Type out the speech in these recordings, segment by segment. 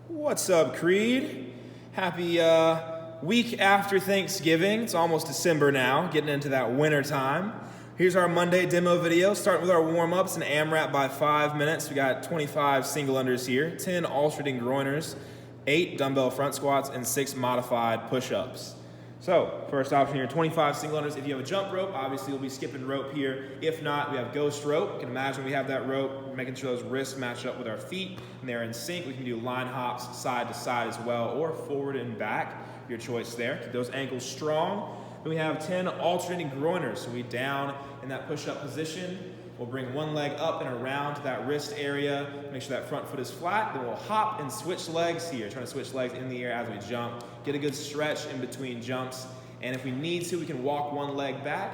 What's up, Creed? Happy week after Thanksgiving. It's almost December now, getting into that winter time. Here's our Monday demo video, starting with our warm-ups and AMRAP by 5 minutes. We got 25 single unders here, 10 alternating groiners, 8 dumbbell front squats, and 6 modified push-ups. So, first option here, 25 single unders. If you have a jump rope, obviously you'll be skipping rope here. If not, we have ghost rope. You can imagine we have that rope, making sure those wrists match up with our feet and they're in sync. We can do line hops side to side as well, or forward and back, your choice there. Keep those ankles strong. Then we have 10 alternating groiners. So we down in that push-up position. We'll bring one leg up and around to that wrist area. Make sure that front foot is flat. Then we'll hop and switch legs here. Trying to switch legs in the air as we jump. Get a good stretch in between jumps. And if we need to, we can walk one leg back,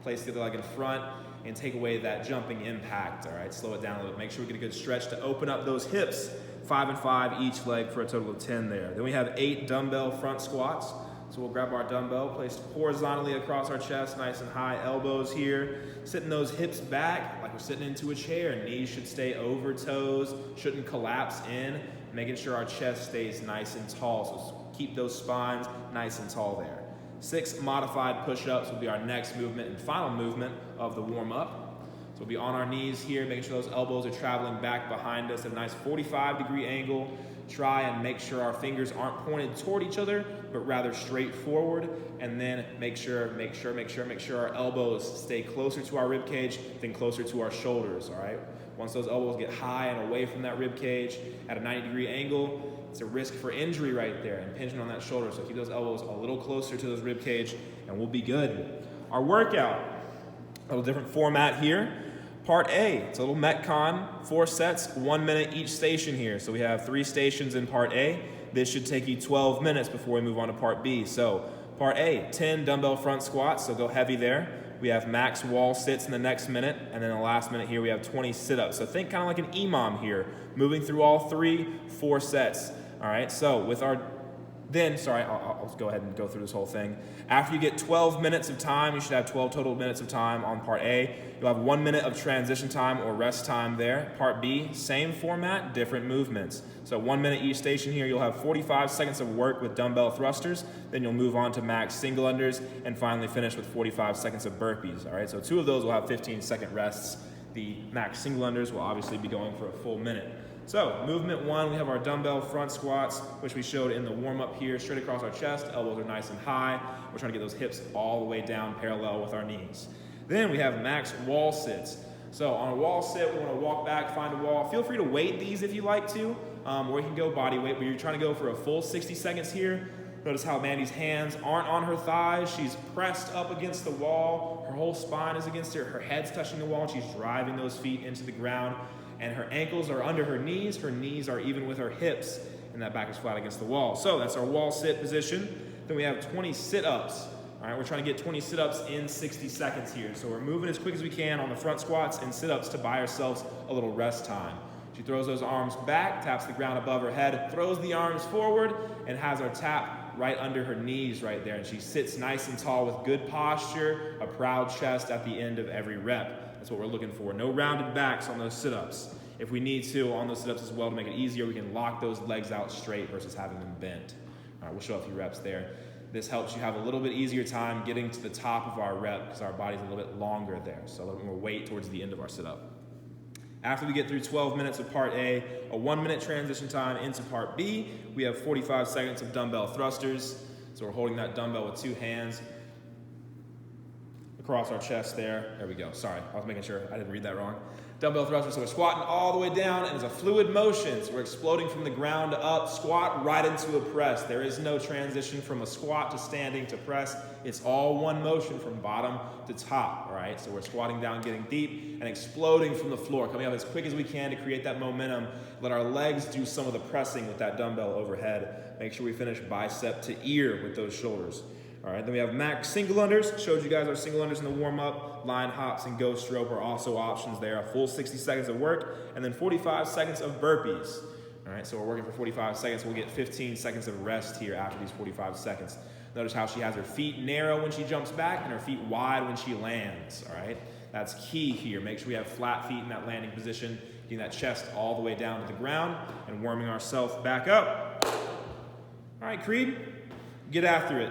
place the other leg in front, and take away that jumping impact. All right, slow it down a little bit. Make sure we get a good stretch to open up those hips. 5 and 5 each leg for a total of 10 there. Then we have 8 dumbbell front squats. So we'll grab our dumbbell, placed horizontally across our chest, nice and high, elbows here. Sitting those hips back like we're sitting into a chair. Knees should stay over toes, shouldn't collapse in. Making sure our chest stays nice and tall. So keep those spines nice and tall there. 6 modified push-ups will be our next movement and final movement of the warm-up. So we'll be on our knees here, making sure those elbows are traveling back behind us at a nice 45-degree angle. Try and make sure our fingers aren't pointed toward each other, but rather straight forward. And then make sure our elbows stay closer to our rib cage than closer to our shoulders, all right? Once those elbows get high and away from that rib cage at a 90-degree angle, it's a risk for injury right there, impingement on that shoulder. So keep those elbows a little closer to those rib cage and we'll be good. Our workout, a little different format here. Part A, it's a little Metcon, 4 sets, 1 minute each station here. So we have 3 stations in Part A. This should take you 12 minutes before we move on to Part B. So Part A, 10 dumbbell front squats, so go heavy there. We have max wall sits in the next minute, and then the last minute here we have 20 sit-ups. So think kind of like an EMOM here, moving through all 4 sets. All right, so with our I'll just go ahead and go through this whole thing. After you get 12 minutes of time, you should have 12 total minutes of time on Part A. You'll have 1 minute of transition time or rest time there. Part B, same format, different movements. So 1 minute each station here, you'll have 45 seconds of work with dumbbell thrusters, then you'll move on to max single unders, and finally finish with 45 seconds of burpees, all right? So 2 of those will have 15-second rests. The max single unders will obviously be going for a full minute. So, movement 1, we have our dumbbell front squats, which we showed in the warm-up here, straight across our chest, elbows are nice and high. We're trying to get those hips all the way down parallel with our knees. Then we have max wall sits. So on a wall sit, we want to walk back, find a wall. Feel free to weight these if you like to, or you can go body weight, but you're trying to go for a full 60 seconds here. Notice how Mandy's hands aren't on her thighs. She's pressed up against the wall. Her whole spine is against her. Her head's touching the wall, and she's driving those feet into the ground. And her ankles are under her knees are even with her hips, and that back is flat against the wall. So that's our wall sit position. Then we have 20 sit-ups. All right, we're trying to get 20 sit-ups in 60 seconds here. So we're moving as quick as we can on the front squats and sit-ups to buy ourselves a little rest time. She throws those arms back, taps the ground above her head, throws the arms forward, and has our tap right under her knees right there. And she sits nice and tall with good posture, a proud chest at the end of every rep. That's what we're looking for. No rounded backs on those sit-ups. If we need to, on those sit-ups as well, to make it easier, we can lock those legs out straight versus having them bent. All right, we'll show a few reps there. This helps you have a little bit easier time getting to the top of our rep because our body's a little bit longer there. So a little more weight towards the end of our sit-up. After we get through 12 minutes of Part A, a 1 minute transition time into Part B, we have 45 seconds of dumbbell thrusters. So we're holding that dumbbell with 2 hands across our chest there. There we go. Sorry, I was making sure I didn't read that wrong. Dumbbell thrusters, so we're squatting all the way down, and it's a fluid motion. So we're exploding from the ground up, squat right into a press. There is no transition from a squat to standing to press. It's all one motion from bottom to top, all right? So we're squatting down, getting deep, and exploding from the floor, coming up as quick as we can to create that momentum. Let our legs do some of the pressing with that dumbbell overhead. Make sure we finish bicep to ear with those shoulders. All right, then we have max single unders. Showed you guys our single unders in the warm-up. Line hops and ghost rope are also options there. A full 60 seconds of work, and then 45 seconds of burpees. All right, so we're working for 45 seconds. We'll get 15 seconds of rest here after these 45 seconds. Notice how she has her feet narrow when she jumps back and her feet wide when she lands, all right? That's key here. Make sure we have flat feet in that landing position. getting that chest all the way down to the ground and warming ourselves back up. All right, Creed, get after it.